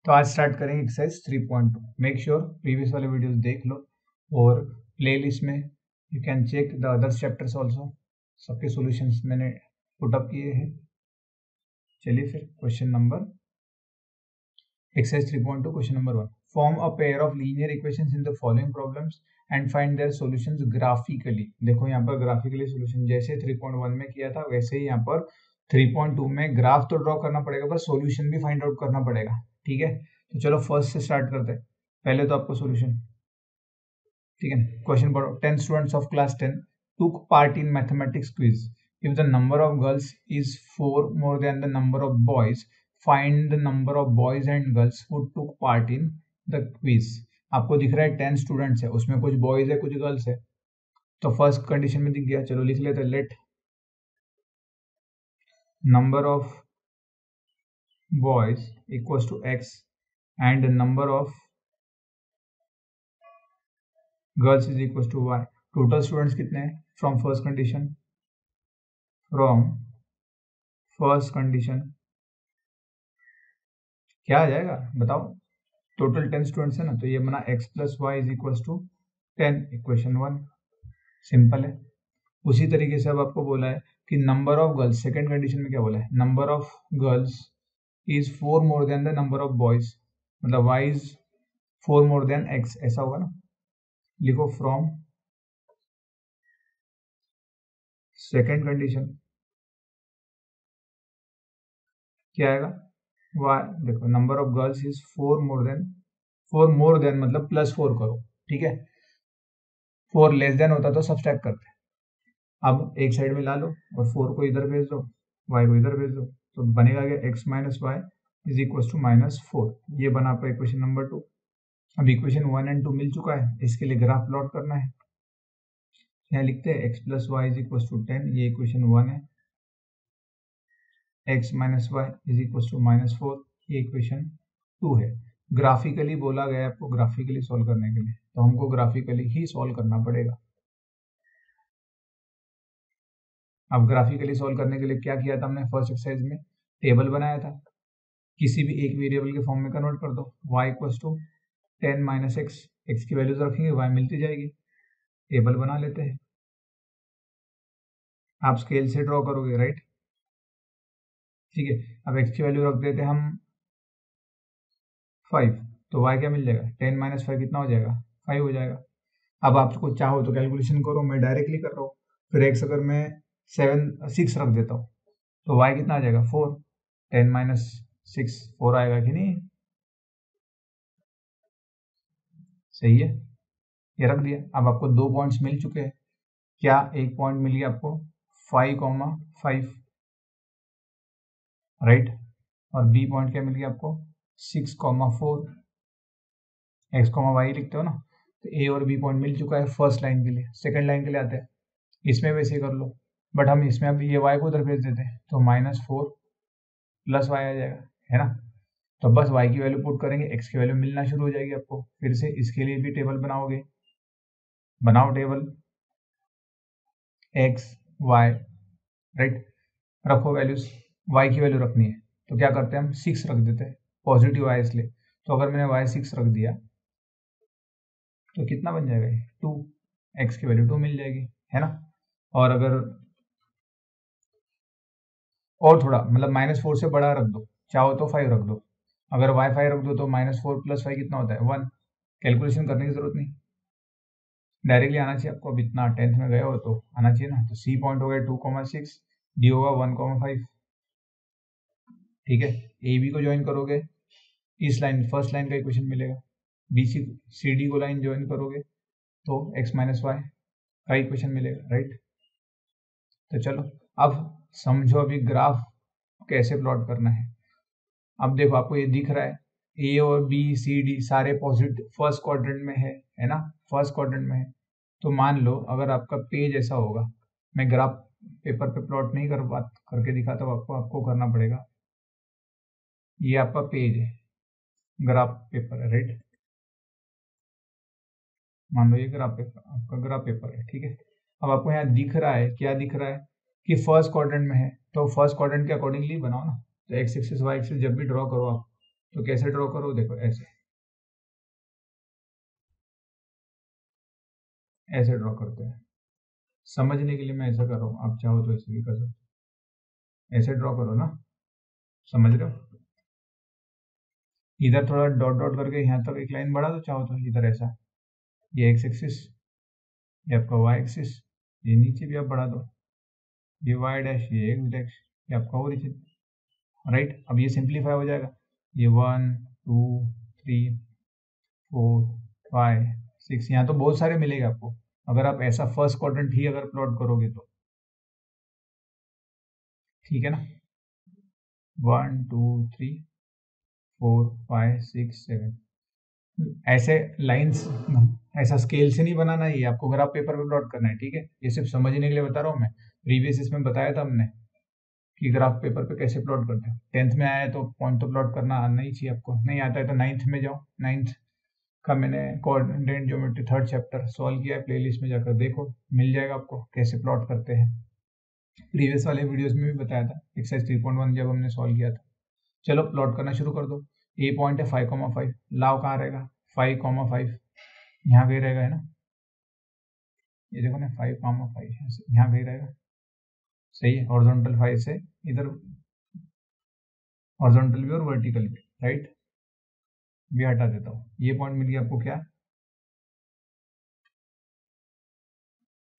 तो आज स्टार्ट करेंगे एक्सरसाइज 3.2। मेक श्योर प्रीवियस वाले वीडियोस देख लो और प्लेलिस्ट में you can check the other chapters also. सबके सॉल्यूशंस मैंने पुट अप किए हैं। चलिए फिर question number exercise 3.2 question number 1। Form a pair of linear equations in the following problems and find their solutions graphically. देखो यहाँ पर ग्राफिकली सॉल्यूशन जैसे 3.1 में किया था वैसे ही यहाँ पर 3.2 में ग्राफ तो ड्रॉ करना पड़ेगा पर सॉल्यूशन भी फाइंड आउट करना पड़ेगा। ठीक है, तो चलो फर्स्ट से स्टार्ट करते हैं। पहले तो आपको सॉल्यूशन, ठीक है, क्वेश्चन पढ़ो। 10 students of class 10 took part in mathematics quiz. If the number of girls is 4 more than the number of boys, find the number of boys and girls who took part in the quiz. आपको दिख रहा है 10 students है, उसमें कुछ boys है कुछ girls है। तो फर्स्ट कंडीशन में दिख गया, चलो लिख लेते हैं। Let number of boys equals to x and number of girls is equals to y. Total students कितने हैं from first condition? From first condition क्या आ जाएगा बताओ? टोटल 10 स्टूडेंट्स है ना, तो ये बना x plus y is equal to 10, equation 1। Simple है। उसी तरीके से अब आपको बोला है कि number of girls, second condition में क्या बोला है? Number of girls is 4 more than the number of boys, मतलब y is 4 more than x, ऐसा होगा ना। लिखो फ्रॉम सेकेंड कंडीशन क्या आएगा? वाई, देखो number of girls is 4 more then मतलब प्लस 4 करो, ठीक है। 4 लेस देन होता तो सब्सट्रैक्ट करते। अब एक साइड में ला लो और 4 को इधर भेज दो, y को इधर भेज दो, तो बनेगा क्या? x minus y is equal to -4। ये बना आपका इक्वेशन नंबर 2। अब इक्वेशन 1 एंड 2 मिल चुका है, इसके लिए ग्राफ प्लॉट करना है। यहाँ लिखते हैं x plus y is equal to 10, ये इक्वेशन 1 है। x minus y is equal to -4, ये इक्वेशन 2 है। ग्राफिकली बोला गया है आपको, ग्राफिकली सॉल्व करने के लिए, तो हमको ग्राफिकली ही सॉल्व करना पड़ेगा। अब ग्राफिकली सॉल्व करने के लिए क्या किया था हमने? फर्स्ट एक्सरसाइज में टेबल बनाया था, किसी भी एक वेरिएबल के फॉर्म में कन्वर्ट कर दो। y equals to 10 minus x, x की वैल्यूज रखेंगे y मिलती जाएगी। टेबल बना लेते हैं, आप स्केल से ड्रॉ करोगे, राइट? ठीक है, अब x की वैल्यू रख देते हैं हम 5, तो y क्या मिल जाएगा? 10 माइनस 5 कितना हो जाएगा? 5 हो जाएगा। अब आपको चाहो तो कैलकुलेशन करो, मैं डायरेक्टली कर रहा हूँ। फिर x अगर मैं 6 रख देता हूँ तो y कितना आ जाएगा? 4। 10 माइनस 6 4 आएगा कि नहीं? सही है, ये रख दिया। अब आपको 2 पॉइंट्स मिल चुके हैं। क्या? एक पॉइंट मिल गया आपको 5,5, राइट? और बी पॉइंट क्या मिल गया आपको? 6,4। एक्स कॉमा वाई लिखते हो ना, तो ए और बी पॉइंट मिल चुका है फर्स्ट लाइन के लिए। सेकंड लाइन के लिए आते हैं, इसमें वैसे कर लो, बट हम इसमें अब ये y को उधर भेज देते हैं, तो -4 प्लस वाई आ जाएगा, है ना। तो बस y की वैल्यू पुट करेंगे, x की वैल्यू मिलना शुरू हो जाएगी आपको। फिर से इसके लिए भी टेबल बनाओगे, बनाओ टेबल x y, राइट? रखो वैल्यूज, y की वैल्यू रखनी है तो क्या करते हैं हम? 6 रख देते हैं, पॉजिटिव y इसलिए। तो अगर मैंने y 6 रख दिया तो कितना बन जाएगा? 2, x की वैल्यू 2 मिल जाएगी, है ना। और अगर और थोड़ा मतलब -4 से बड़ा रख दो, चाहो तो 5 रख दो। अगर y 5 रख दो तो -4 प्लस 5 कितना होता है? 1। कैलकुलेशन करने की जरूरत नहीं, डायरेक्टली आना चाहिए आपको। अब इतना 10th में गए हो तो आना चाहिए ना। तो सी पॉइंट हो गया 2,6, डी होगा 1,5, ठीक है। ए बी को ज्वाइन करोगे, इस लाइन फर्स्ट लाइन का इक्वेशन मिलेगा। बी सी डी को लाइन ज्वाइन करोगे तो x माइनस वाई का इक्वेशन मिलेगा, राइट? तो चलो अब समझो अभी ग्राफ कैसे प्लॉट करना है। अब देखो आपको ये दिख रहा है ए और बी सी डी सारे पॉजिटिव फर्स्ट क्वाड्रेंट में है ना, फर्स्ट क्वाड्रेंट में है। तो मान लो अगर आपका पेज ऐसा होगा, मैं ग्राफ पेपर पे प्लॉट नहीं करके दिखाता हूँ आपको करना पड़ेगा। ये आपका पेज है, ग्राफ पेपर है, राइट? मान लो ये ग्राफ पेपर, आपका ग्राफ पेपर है, ठीक है। अब आपको यहाँ दिख रहा है, क्या दिख रहा है कि फर्स्ट क्वाड्रेंट में है, तो फर्स्ट क्वाड्रेंट के अकॉर्डिंगली बनाओ ना। तो एक्स एक्सिस वाई एक्सिस जब भी ड्रॉ करो आप, तो कैसे ड्रॉ करो, देखो ऐसे ऐसे ड्रॉ करते हैं। समझने के लिए मैं ऐसा कर रहा हूँ, आप चाहो तो ऐसे भी कर सकते हो। ऐसे ड्रॉ करो ना, समझ रहे हो। इधर थोड़ा डॉट डॉट करके यहाँ तक एक लाइन बढ़ा दो चाहो तो, इधर ऐसा, ये एक्स एक्सिस, ये आपका वाई एक्सिस, ये नीचे भी आप बढ़ा दो, ये वाई डैश, ये एक्स डैश, ये आपका ओरिजिन, राइट। अब ये सिंप्लीफाई हो जाएगा, ये 1 2 3 4 5 6, यहाँ तो बहुत सारे मिलेगा आपको अगर आप ऐसा फर्स्ट क्वाड्रेंट ही अगर प्लॉट करोगे तो, ठीक है ना। 1 2 3 4 5 6 7, ऐसे लाइंस, ऐसा स्केल से नहीं बनाना, ये आपको ग्राफ पेपर पे प्लॉट करना है, ठीक है। ये सिर्फ समझने के लिए बता रहा हूँ मैं, प्रीवियस इसमें बताया था हमने कि ग्राफ पेपर पे कैसे प्लॉट करते हैं। 10th में आया तो पॉइंट तो प्लॉट करना आना ही चाहिए आपको, नहीं आता है तो 9th में जाओ, 9th का मैंने coordinate geometry 3rd chapter solve किया है, प्लेलिस्ट में जाकर देखो, मिल जाएगा आपको कैसे प्लॉट करते हैं। प्रीवियस वाले वीडियोस में भी बताया था, एक्सरसाइज 3.1 जब हमने सॉल्व किया था। चलो प्लॉट करना शुरू कर दो। ए पॉइंट है 5,5, लाव कहाँ रहेगा, 5,5 यहाँ कहीं रहेगा, है ना। ये देखो ना 5,5 यहाँ कहीं रहेगा, सही है। हॉरिजॉन्टल 5 से इधर, हॉरिजॉन्टल भी और वर्टिकल भी, राइट। भी हटा देता हूँ, ये पॉइंट मिल गया आपको क्या,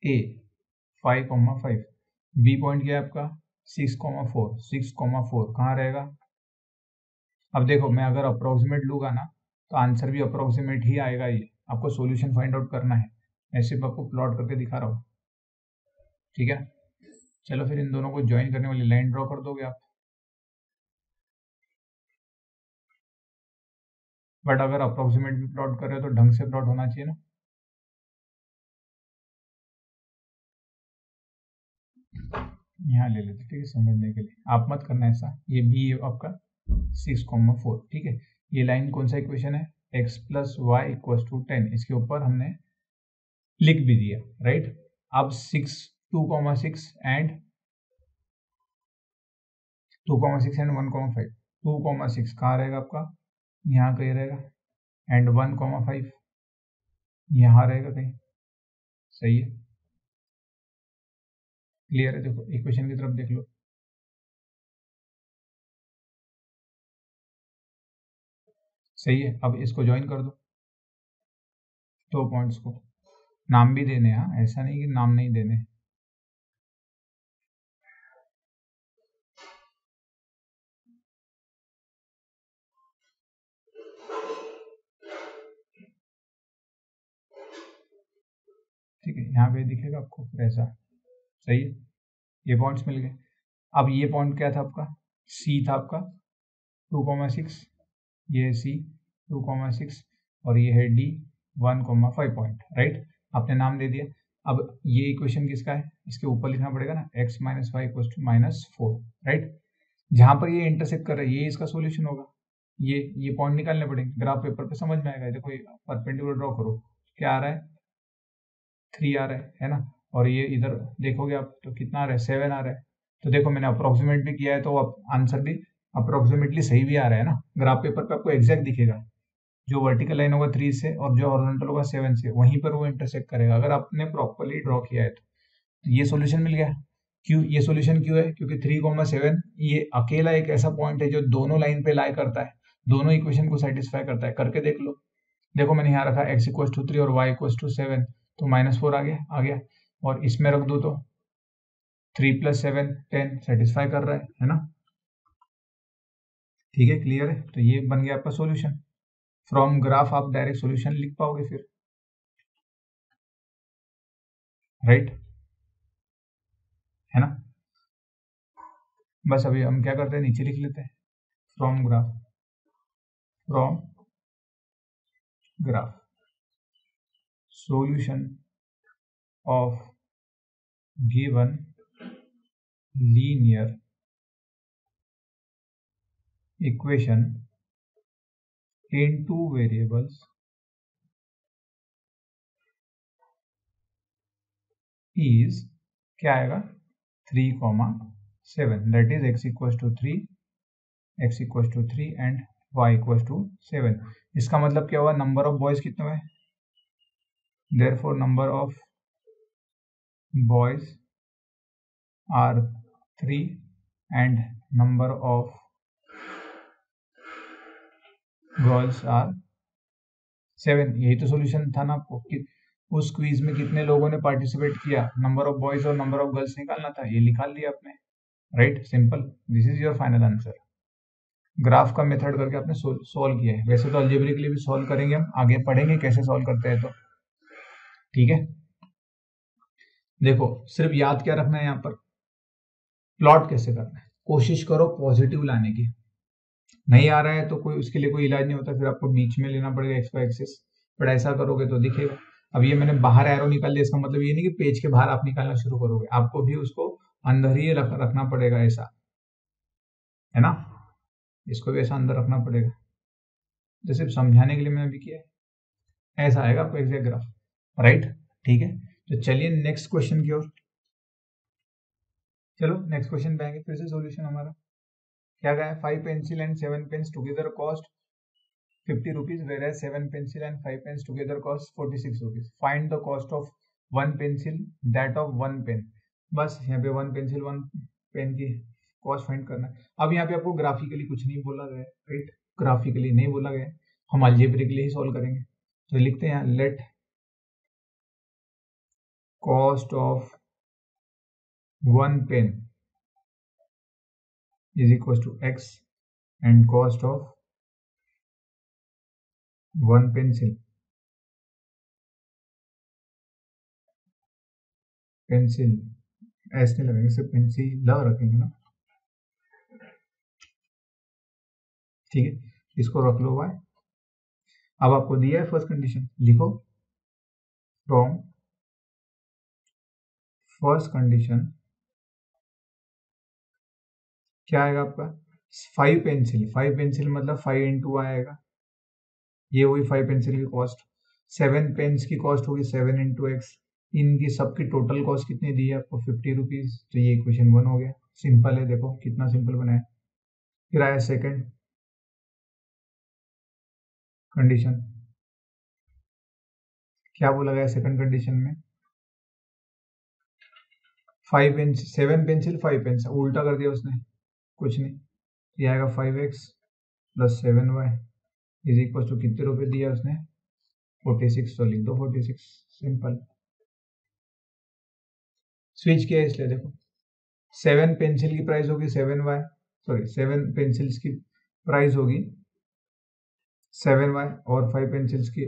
ए 5,5। बी पॉइंट क्या है आपका 6,4, 6,4 कहाँ रहेगा। अब देखो मैं अगर अप्रोक्सीमेट लूंगा ना तो आंसर भी अप्रोक्सीमेट ही आएगा, ये आपको सॉल्यूशन फाइंड आउट करना है, मैं सिर्फ आपको प्लॉट करके दिखा रहा हूँ, ठीक है। चलो फिर इन दोनों को ज्वाइन करने वाली लाइन ड्रॉ कर दोगे आप, बट अगर अप्रोक्सीमेट भी प्लॉट कर रहे हो तो ढंग से प्लॉट होना चाहिए ना। यहाँ ले लेते, ठीक है, समझने के लिए, आप मत करना ऐसा। ये बी आपका 6,4, ठीक है। ये लाइन कौन सा इक्वेशन है, x plus y equal to 10, इसके ऊपर हमने लिख भी दिया, राइट। अब 2,6 एंड 2,6 एंड 1,5, 2,6 कहाँ रहेगा आपका, यहाँ कहीं रहेगा, एंड 1,5 यहाँ रहेगा कहीं, सही है। क्लियर है, देखो इक्वेशन की तरफ देख लो, सही है। अब इसको ज्वाइन कर दो, दो पॉइंट्स को, नाम भी देने, हाँ ऐसा नहीं कि नाम नहीं देने। ठीक है, यहाँ पे दिखेगा आपको फिर ऐसा, सही है। ये पॉइंट्स मिल गए। अब ये पॉइंट क्या था आपका, सी था आपका 2,6, ये सी 2,6 और ये है डी 1,5 पॉइंट, राइट। आपने नाम दे दिया। अब ये इक्वेशन किसका है, इसके ऊपर लिखना पड़ेगा ना, x minus y equal to -4, right. जहां पर ये इंटरसेक्ट कर रहा है ये इसका सोल्यूशन होगा, ये पॉइंट निकालने पड़ेंगे, ग्राफ पेपर पे समझ में आएगा। देखो ये परपेंडिकुलर ड्रॉ करो, क्या आ रहा है 3 आ रहा है ना, और ये इधर देखोगे आप तो कितना आ रहा है 7 आ रहा है। तो देखो मैंने अप्रोक्सीमेट भी किया है तो अब आंसर भी अप्रोक्सीमेटली सही भी आ रहा है ना। ग्राफ पेपर पे आपको एग्जैक्ट दिखेगा, जो वर्टिकल लाइन होगा 3 से और जो हॉरिजॉन्टल होगा 7 से, वहीं पर वो इंटरसेक्ट करेगा अगर आपने प्रॉपरली ड्रॉ किया है तो ये सॉल्यूशन मिल गया। क्यों ये सॉल्यूशन क्यों है, क्योंकि 3,7 ये अकेला एक ऐसा पॉइंट है जो दोनों लाइन पे लाई करता है, दोनों इक्वेशन को सेटिस्फाई करता है। करके देख लो, देखो मैंने यहाँ रखा x इक्वल टू 3 और y इक्वल टू 7, तो -4 आ गया और इसमें रख दो तो 3 + 7 10 सेटिस्फाई कर रहा है ना। ठीक है, क्लियर है। तो ये बन गया आपका सॉल्यूशन। फ्रॉम ग्राफ आप डायरेक्ट सॉल्यूशन लिख पाओगे फिर, राइट, है ना। बस अभी हम क्या करते हैं, नीचे लिख लेते हैं, from graph solution of given linear equation in two variables is क्या आएगा 3,7, that is x equals to 3 and y equal to 7। इसका मतलब क्या हुआ, नंबर ऑफ बॉयज कितने हुए, therefore number of boys are 3 and number of girls are 7। यही तो सॉल्यूशन था ना आपको कि उस क्विज में कितने लोगों ने पार्टिसिपेट किया, नंबर ऑफ बॉयज और नंबर ऑफ गर्ल्स निकालना था, ये निकाल लिया आपने, right, simple, this is your final answer. Graph का मेथड करके आपने सॉल्व किया है। वैसे तो अलजेब्रिकली भी सॉल्व करेंगे, हम आगे पढ़ेंगे कैसे सॉल्व करते हैं, तो ठीक है। देखो सिर्फ याद क्या रखना है, यहाँ पर प्लॉट कैसे करना है, कोशिश करो पॉजिटिव लाने की। नहीं आ रहा है तो कोई उसके लिए कोई इलाज नहीं होता, फिर आपको बीच में लेना पड़ेगा एक्स वाई एक्सिस, बट ऐसा करोगे तो दिखेगा। अब ये मैंने बाहर एरो निकाल लिया, इसका मतलब ये नहीं कि पेज के बाहर आप निकालना शुरू करोगे, आपको भी उसको अंदर ही रखना पड़ेगा, ऐसा है ना, इसको भी ऐसा अंदर रखना पड़ेगा। तो सिर्फ समझाने के लिए मैंने भी किया है, ऐसा आएगा आपको एग्जैक्ट ग्राफ, राइट, ठीक है। तो चलिए नेक्स्ट क्वेश्चन की ओर, चलो नेक्स्ट क्वेश्चन पे आएंगे। फिर से सॉल्यूशन हमारा क्या गया है, 5 pencil and 7 pens together cost 50 rupees, whereas 7 pencil and 5 pens together cost 46 rupees. Find the cost of one pencil, that of one pen. बस यहाँ पे वन पेंसिल वन पेन की कॉस्ट फाइंड करना है। अब यहाँ पे आपको ग्राफिकली कुछ नहीं बोला गया, राइट, ग्राफिकली नहीं बोला गया, हम अलजेब्रिकली ही सॉल्व करेंगे। तो लिखते हैं यहाँ, let cost of one pen is equal to x and cost of one pencil ऐसे नहीं लगेंगे, सिर्फ पेंसिल ल रखेंगे ना, ठीक है, इसको रख लो y। अब आपको दिया है फर्स्ट कंडीशन, लिखो फ्रॉम फर्स्ट कंडीशन क्या आएगा आपका, 5 पेंसिल, 5 पेंसिल मतलब 5 इंटू आएगा, ये हुई 5 पेंसिल की कॉस्ट। 7 पेन्स की कॉस्ट होगी 7 इंटू एक्स, इनकी सबकी टोटल कॉस्ट कितनी दी है आपको, 50 रुपीज। तो ये इक्वेशन 1 हो गया, सिंपल है, देखो कितना सिंपल बनाया। फिर आया सेकंड कंडीशन, क्या बोला गया सेकंड कंडीशन में, 5 पेंसिल 7 पेंसिल 5 पेंसिल, उल्टा कर दिया उसने, कुछ नहीं, ये आएगा 5x plus 7y is equal to कितने रुपए दिया उसने, 46। तो लिख दो 46, सिंपल, स्विच किया इसलिए देखो 7 पेंसिल की प्राइस होगी 7y, सॉरी 7 पेंसिल्स की प्राइस होगी 7y और 5 पेंसिल्स की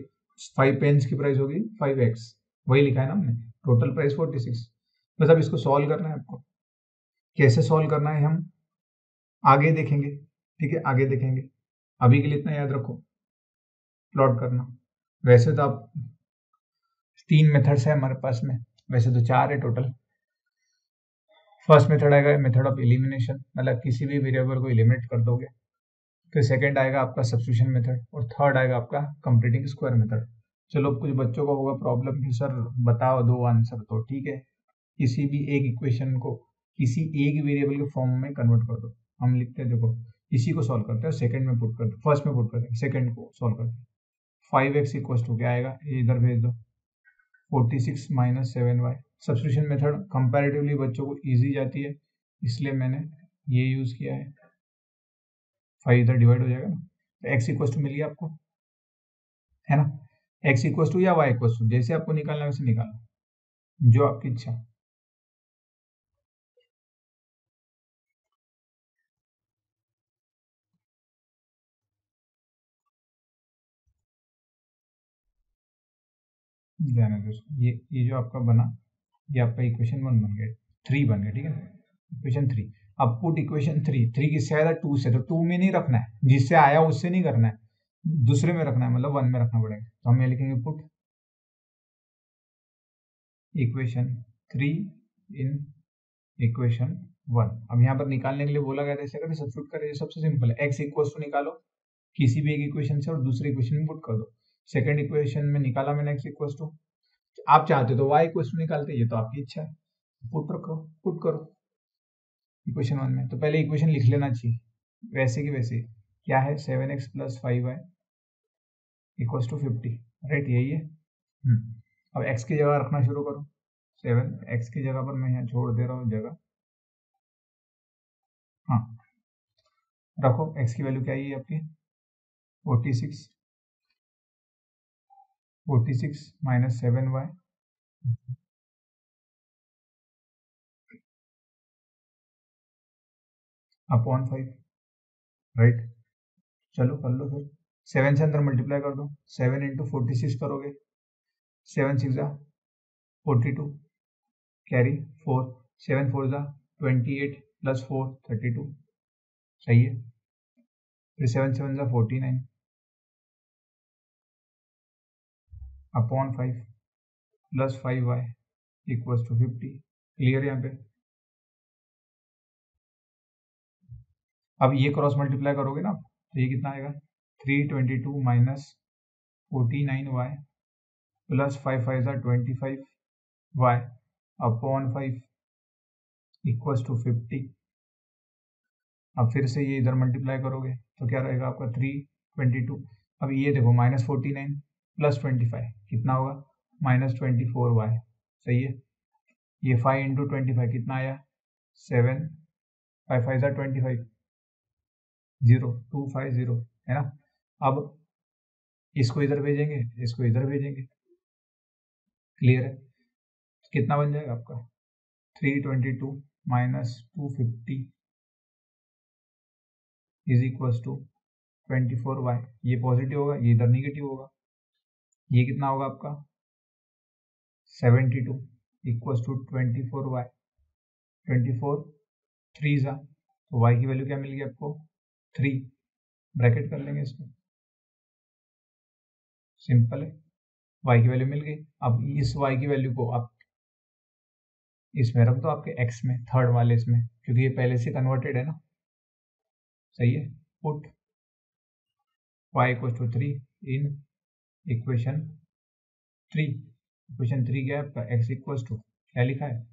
5 पेन्स की प्राइस होगी 5x, वही लिखा है ना हमने, टोटल प्राइस 46। बस अब इसको सॉल्व करना है आपको, कैसे सॉल्व करना है हम आगे देखेंगे, ठीक है, आगे देखेंगे, अभी के लिए इतना याद रखो, प्लॉट करना। वैसे तो आप 3 मेथड्स है हमारे पास में, वैसे तो 4 है टोटल। फर्स्ट मेथड आएगा मेथड ऑफ एलिमिनेशन, मतलब किसी भी वेरिएबल को एलिमिनेट कर दोगे। फिर सेकंड आएगा आपका सब्स्टिट्यूशन मेथड, और थर्ड आएगा आपका कंप्लीटिंग स्क्वायर मेथड। चलो कुछ बच्चों को होगा प्रॉब्लम कि सर बताओ दो आंसर, तो ठीक है, किसी भी एक इक्वेशन को किसी एक वेरिएबल के फॉर्म में कन्वर्ट कर दो। हम लिखते हैं, देखो इसी को सॉल्व करते हैं, सेकंड में पुट करते हैं, फर्स्ट में पुट करते हैं, सेकंड को सॉल्व करते हैं। 5x इक्वल टू क्या आएगा, ये इधर भेज दो, 46 minus 7y। Substitution method comparatively बच्चों को इजी जाती है, इसलिए मैंने ये यूज किया है। 5 इधर डिवाइड हो जाएगा ना, तो x इक्वल टू मिल गया आपको, है ना, x इक्वल टू या y इक्वल टू, जैसे आपको निकालना वैसे निकालना, जो आपकी इच्छा। ध्यान है दोस्तों, ये जो आपका बना, ये आपका इक्वेशन 1 बन गया, 3 बन गया, ठीक है, इक्वेशन 3। अब पुट इक्वेशन 3 किससे आया था, 2 से, तो 2 में नहीं रखना है, जिससे आया उससे नहीं करना है, दूसरे में रखना है, मतलब 1 में रखना पड़ेगा। तो हम ये लिखेंगे पुट इक्वेशन 3 इन इक्वेशन 1। अब यहाँ पर निकालने के लिए बोला गया था, ऐसे करके सब्स्टिट्यूट करें, सबसे सिंपल है, x इक्वल टू निकालो किसी भी एक इक्वेशन से और दूसरे इक्वेशन में पुट कर दो। सेकंड इक्वेशन में निकाला मैंने x इक्वल टू, आप चाहते तो y इक्वल टू निकालते, ये तो आपकी इच्छा है, पुट रखो, पुट करो इक्वेशन 1 में। तो पहले इक्वेशन लिख लेना चाहिए, वैसे की वैसे, क्या है 7x plus 5y equals to 50, right, यही है। अब x की जगह रखना शुरू करो। 7x की जगह पर मैं यहाँ छोड़ दे रहा हूँ जगह, हाँ रखो। x की वैल्यू क्या है आपकी 46 माइनस 7y अपॉन 5, राइट। चलो कर लो फिर, 7 से अंदर मल्टीप्लाई कर दो, 7 इंटू 46 करोगे, 7 6 42 कैरी 4, 7 4 28 प्लस 4 32, सही है। फिर 7 7 49 upon 5 plus 5y equals to 50, clear यहाँ पे। अब ये क्रॉस मल्टीप्लाई करोगे ना तो ये कितना आएगा 322 minus 49y plus 5 5 25y upon 5 equals to 50। अब फिर से ये इधर मल्टीप्लाई करोगे तो क्या रहेगा आपका 322। अब ये देखो माइनस 49 प्लस 25 कितना होगा -24y, सही है। ये 5 इंटू 25 कितना आया 7, 5 5 25 0 250 है ना। अब इसको इधर भेजेंगे, इसको इधर भेजेंगे, क्लियर है। तो कितना बन जाएगा आपका 322 minus 250 is equals to 24y। ये पॉजिटिव होगा, ये इधर नेगेटिव होगा, ये कितना होगा आपका 72 इक्वल्स टू 24y, 24 3 तो y की वैल्यू क्या मिल गई आपको 3, ब्रैकेट कर लेंगे इसको, सिंपल है, y की वैल्यू मिल गई। अब इस y की वैल्यू को आप इसमें रख दो आपके x में, थर्ड वाले इसमें, क्योंकि ये पहले से कन्वर्टेड है ना, सही है। Put y equals to 3 in equation 3, equation 3 क्या है आपका x इक्वल्स टू क्या लिखा है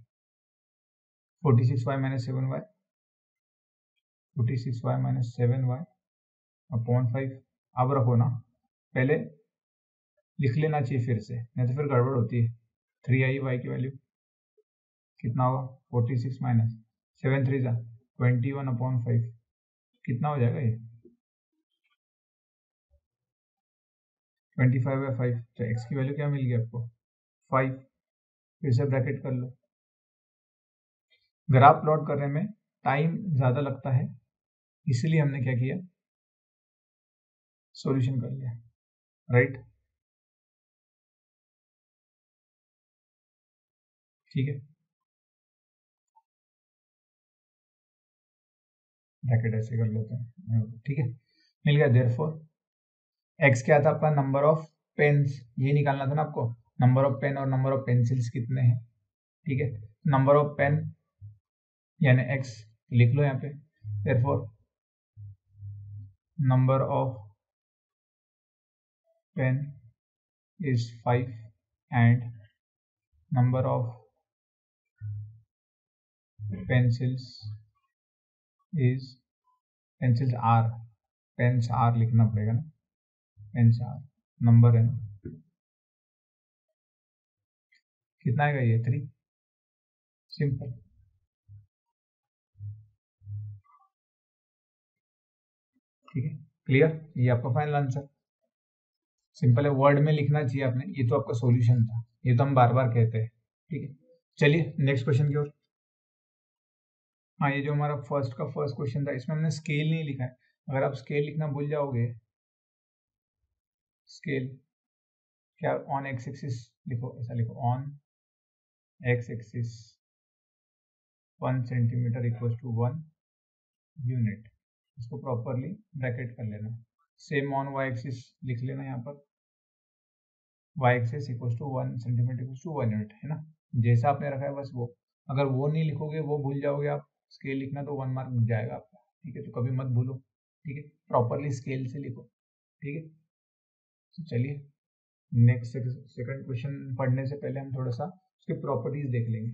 46y minus 7y, 46y minus 7y upon 5। अब रखो ना, पहले लिख लेना चाहिए फिर से, नहीं तो फिर गड़बड़ होती है। 3 आई y की वैल्यू कितना होगा 46 माइनस 7 3 21 अपॉन 5, कितना हो जाएगा ये 25/5। तो x की वैल्यू क्या मिल गई आपको 5, फिर से ब्रैकेट कर लो। ग्राफ प्लॉट करने में टाइम ज़्यादा लगता है, इसलिए हमने क्या किया सॉल्यूशन कर लिया, राइट, ठीक है। ब्रैकेट ऐसे कर लेते हैं, ठीक है, मिल गया। देयरफॉर x क्या था आपका नंबर ऑफ पेन्स, ये निकालना था ना आपको, नंबर ऑफ पेन और नंबर ऑफ पेंसिल्स कितने हैं, ठीक है। नंबर ऑफ पेन यानी x लिख लो यहाँ पे, therefore number of pen is 5 and number of pencils is pencils are, pens are लिखना पड़ेगा ना, पेन्स आर नंबर है ना, कितना आएगा ये 3, सिंपल, ठीक है, क्लियर। ये आपका फाइनल आंसर सिंपल है, वर्ड में लिखना चाहिए आपने, ये तो आपका सॉल्यूशन था, ये तो हम बार बार कहते हैं, ठीक है। चलिए नेक्स्ट क्वेश्चन की ओर। हाँ, ये जो हमारा फर्स्ट क्वेश्चन था, इसमें हमने स्केल नहीं लिखा है। अगर आप स्केल लिखना भूल जाओगे, स्केल क्या ऑन एक्स एक्सिस लिखो, ऐसा लिखो on x axis 1 centimetre equal to 1 unit, इसको प्रॉपरली ब्रैकेट कर लेना। सेम ऑन वाई एक्सिस लिख लेना यहाँ पर, y axis equal to 1 centimetre equal to 1 unit, है ना, जैसा आपने रखा है बस वो। अगर वो नहीं लिखोगे, वो भूल जाओगे आप स्केल लिखना, तो 1 मार्क मिल जाएगा आपका, ठीक है। तो कभी मत भूलो, ठीक है, प्रॉपरली स्केल से लिखो, ठीक है। तो चलिए नेक्स्ट सेकंड क्वेश्चन पढ़ने से पहले हम थोड़ा सा उसके प्रॉपर्टीज देख लेंगे।